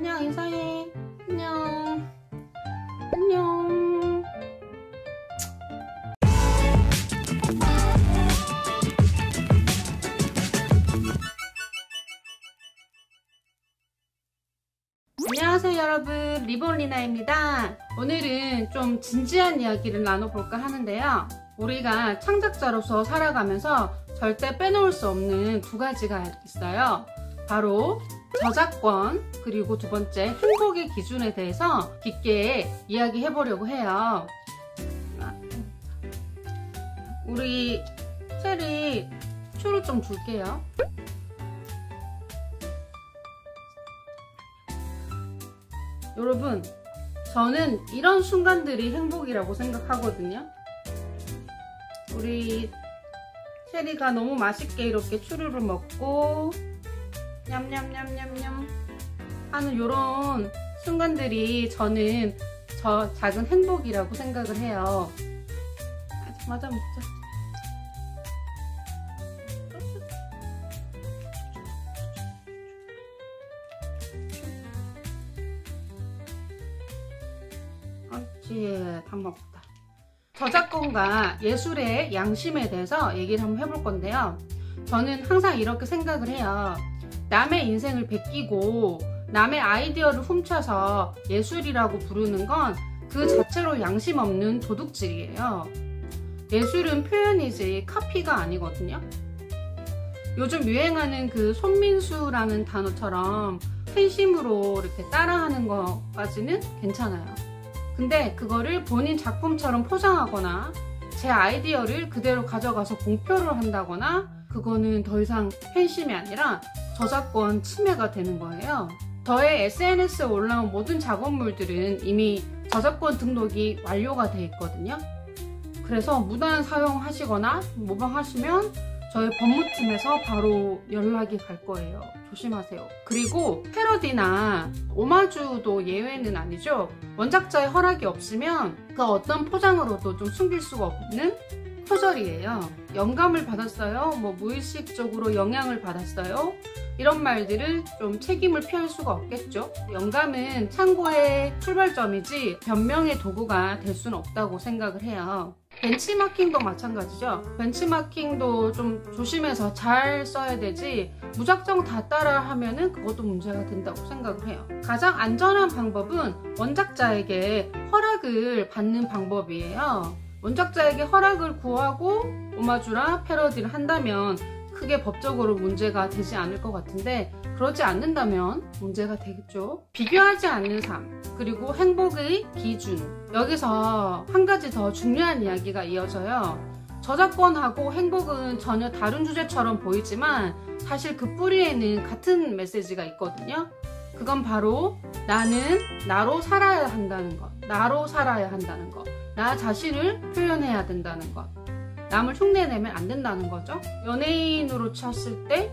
안녕, 인사해. 안녕. 안녕. 안녕하세요 여러분, 리본리나입니다. 오늘은 좀 진지한 이야기를 나눠볼까 하는데요. 우리가 창작자로서 살아가면서 절대 빼놓을 수 없는 두 가지가 있어요. 바로 저작권, 그리고 두 번째 행복의 기준에 대해서 깊게 이야기해 보려고 해요. 우리 체리 초를 좀 줄게요. 여러분, 저는 이런 순간들이 행복이라고 생각하거든요. 우리 체리가 너무 맛있게 이렇게 추루를 먹고 냠냠냠냠냠 하는 이런 순간들이 저는 저 작은 행복이라고 생각을 해요. 맞아 먹자. 그렇지, 다 먹었다. 저작권과 예술의 양심에 대해서 얘기를 한번 해볼 건데요. 저는 항상 이렇게 생각을 해요. 남의 인생을 베끼고 남의 아이디어를 훔쳐서 예술이라고 부르는 건 그 자체로 양심 없는 도둑질이에요. 예술은 표현이지 카피가 아니거든요. 요즘 유행하는 그 손민수라는 단어처럼 팬심으로 이렇게 따라하는 것까지는 괜찮아요. 근데 그거를 본인 작품처럼 포장하거나 제 아이디어를 그대로 가져가서 공표를 한다거나 그거는 더 이상 팬심이 아니라 저작권 침해가 되는 거예요. 저의 SNS에 올라온 모든 작업물들은 이미 저작권 등록이 완료가 돼 있거든요. 그래서 무단 사용하시거나 모방하시면 저희 법무팀에서 바로 연락이 갈 거예요. 조심하세요. 그리고 패러디나 오마주도 예외는 아니죠. 원작자의 허락이 없으면 그 어떤 포장으로도 좀 숨길 수가 없는 표절이에요. 영감을 받았어요? 뭐 무의식적으로 영향을 받았어요? 이런 말들을 좀 책임을 피할 수가 없겠죠. 영감은 참고의 출발점이지 변명의 도구가 될 수는 없다고 생각을 해요. 벤치마킹도 마찬가지죠. 벤치마킹도 좀 조심해서 잘 써야 되지 무작정 다 따라 하면은 그것도 문제가 된다고 생각을 해요. 가장 안전한 방법은 원작자에게 허락을 받는 방법이에요. 원작자에게 허락을 구하고 오마주나 패러디를 한다면 크게 법적으로 문제가 되지 않을 것 같은데 그러지 않는다면 문제가 되겠죠. 비교하지 않는 삶, 그리고 행복의 기준. 여기서 한 가지 더 중요한 이야기가 이어져요. 저작권하고 행복은 전혀 다른 주제처럼 보이지만 사실 그 뿌리에는 같은 메시지가 있거든요. 그건 바로 나는 나로 살아야 한다는 것, 나로 살아야 한다는 것, 나 자신을 표현해야 된다는 것, 남을 흉내내면 안 된다는 거죠. 연예인으로 쳤을 때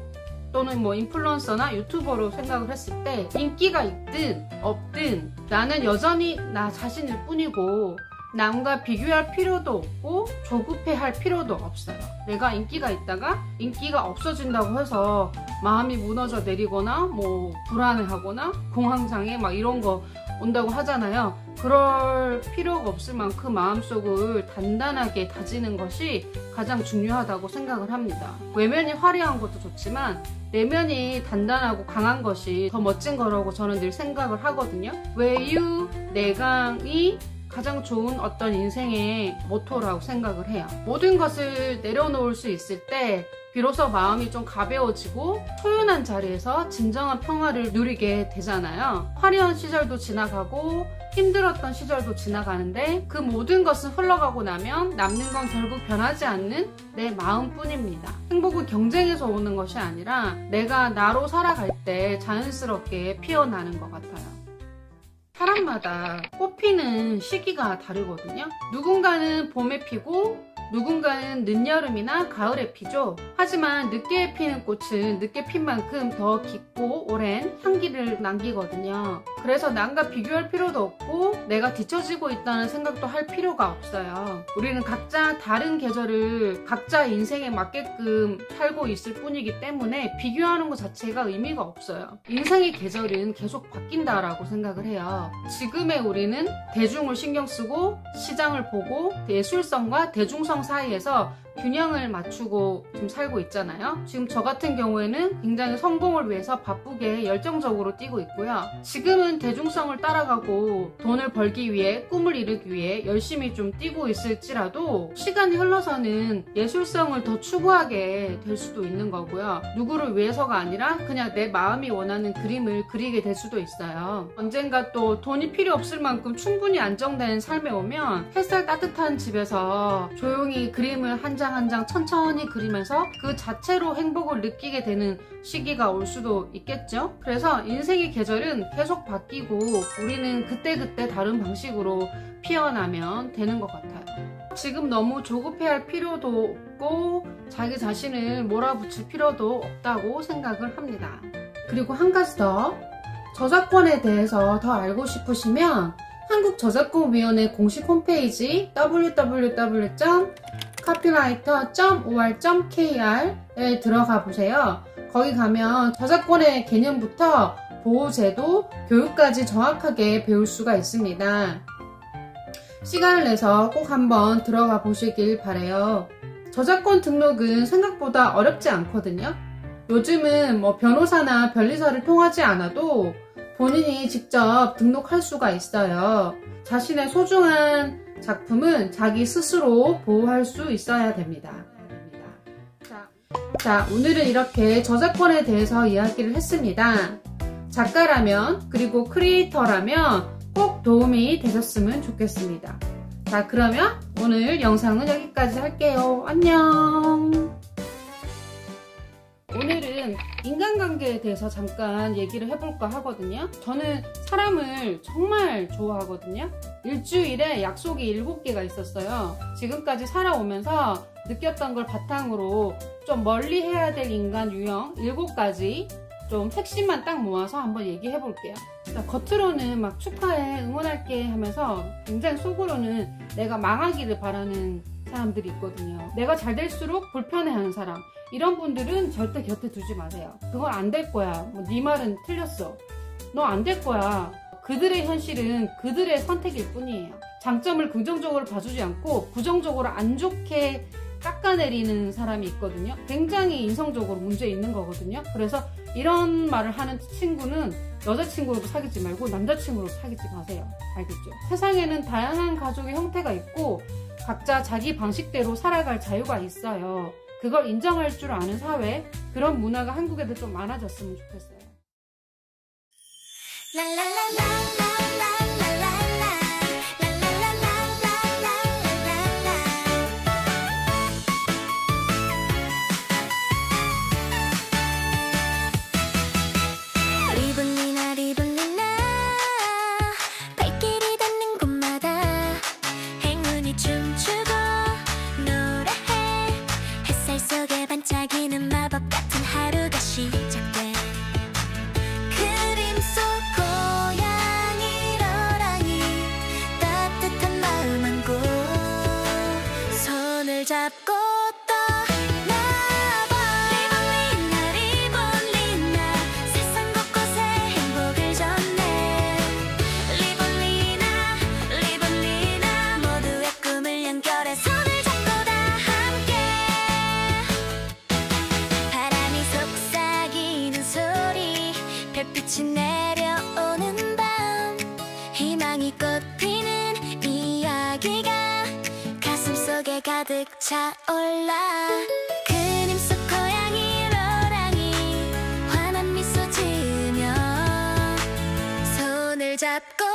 또는 뭐 인플루언서나 유튜버로 생각을 했을 때 인기가 있든 없든 나는 여전히 나 자신일 뿐이고 남과 비교할 필요도 없고 조급해할 필요도 없어요. 내가 인기가 있다가 인기가 없어진다고 해서 마음이 무너져 내리거나 뭐 불안해하거나 공황장애 막 이런 거 온다고 하잖아요. 그럴 필요가 없을 만큼 마음속을 단단하게 다지는 것이 가장 중요하다고 생각을 합니다. 외면이 화려한 것도 좋지만 내면이 단단하고 강한 것이 더 멋진 거라고 저는 늘 생각을 하거든요. 외유, 내강이 가장 좋은 어떤 인생의 모토라고 생각을 해요. 모든 것을 내려놓을 수 있을 때 비로소 마음이 좀 가벼워지고 초연한 자리에서 진정한 평화를 누리게 되잖아요. 화려한 시절도 지나가고 힘들었던 시절도 지나가는데 그 모든 것은 흘러가고 나면 남는 건 결국 변하지 않는 내 마음뿐입니다. 행복은 경쟁에서 오는 것이 아니라 내가 나로 살아갈 때 자연스럽게 피어나는 것 같아요. 사람마다 꽃피는 시기가 다르거든요. 누군가는 봄에 피고 누군가는 늦여름이나 가을에 피죠. 하지만 늦게 피는 꽃은 늦게 핀 만큼 더 깊고 오랜 향기를 남기거든요. 그래서 남과 비교할 필요도 없고 내가 뒤처지고 있다는 생각도 할 필요가 없어요. 우리는 각자 다른 계절을 각자의 인생에 맞게끔 살고 있을 뿐이기 때문에 비교하는 것 자체가 의미가 없어요. 인생의 계절은 계속 바뀐다라고 생각을 해요. 지금의 우리는 대중을 신경 쓰고 시장을 보고 예술성과 대중성 사이에서 균형을 맞추고 지금 살고 있잖아요. 지금 저 같은 경우에는 굉장히 성공을 위해서 바쁘게 열정적으로 뛰고 있고요. 지금은 대중성을 따라가고 돈을 벌기 위해 꿈을 이루기 위해 열심히 좀 뛰고 있을지라도 시간이 흘러서는 예술성을 더 추구하게 될 수도 있는 거고요. 누구를 위해서가 아니라 그냥 내 마음이 원하는 그림을 그리게 될 수도 있어요. 언젠가 또 돈이 필요 없을 만큼 충분히 안정된 삶에 오면 햇살 따뜻한 집에서 조용히 그림을 한 장 한 장 천천히 그리면서 그 자체로 행복을 느끼게 되는 시기가 올 수도 있겠죠. 그래서 인생의 계절은 계속 바뀌고 우리는 그때그때 다른 방식으로 피어나면 되는 것 같아요. 지금 너무 조급해할 필요도 없고 자기 자신을 몰아붙일 필요도 없다고 생각을 합니다. 그리고 한 가지 더, 저작권에 대해서 더 알고 싶으시면 한국저작권위원회 공식 홈페이지 www.copywriter.or.kr에 들어가 보세요. 거기 가면 저작권의 개념부터 보호제도, 교육까지 정확하게 배울 수가 있습니다. 시간을 내서 꼭 한번 들어가 보시길 바래요. 저작권 등록은 생각보다 어렵지 않거든요. 요즘은 변호사나 변리사를 통하지 않아도 본인이 직접 등록할 수가 있어요. 자신의 소중한 작품은 자기 스스로 보호할 수 있어야 됩니다. 자, 오늘은 이렇게 저작권에 대해서 이야기를 했습니다. 작가라면 그리고 크리에이터라면 꼭 도움이 되셨으면 좋겠습니다. 자, 그러면 오늘 영상은 여기까지 할게요. 안녕. 오늘은 인간관계에 대해서 잠깐 얘기를 해볼까 하거든요. 저는 사람을 정말 좋아하거든요. 일주일에 약속이 7개가 있었어요. 지금까지 살아오면서 느꼈던 걸 바탕으로 좀 멀리 해야 될 인간 유형 7가지 좀 핵심만 딱 모아서 한번 얘기해 볼게요. 겉으로는 막 축하해, 응원할게 하면서 굉장히 속으로는 내가 망하기를 바라는 사람들이 있거든요. 내가 잘 될수록 불편해하는 사람, 이런 분들은 절대 곁에 두지 마세요. 그건 안 될 거야. 네 말은 틀렸어. 너 안 될 거야. 그들의 현실은 그들의 선택일 뿐이에요. 장점을 긍정적으로 봐주지 않고 부정적으로 안 좋게 깎아내리는 사람이 있거든요. 굉장히 인성적으로 문제 있는 거거든요. 그래서 이런 말을 하는 친구는 여자친구로 사귀지 말고 남자친구로 사귀지 마세요. 알겠죠? 세상에는 다양한 가족의 형태가 있고 각자 자기 방식대로 살아갈 자유가 있어요. 그걸 인정할 줄 아는 사회, 그런 문화가 한국에도 좀 많아졌으면 좋겠어요. 반짝이는 마법 같은 하루가 시작돼. 그림 속 고양이러랑이 따뜻한 마음 안고 손을 잡고 떠나봐. 리볼리나 리볼리나 세상 곳곳에 행복을 전해. 리볼리나 리볼리나 모두의 꿈을 연결해 손을 잡고 다 함께. 바람이 속삭이는 소리, 별빛이 내려오는 밤, 희망이 꽃피는 이야기가 가슴속에 가득 차올라. 그림 속 고양이 로랑이 환한 미소 지으며 손을 잡고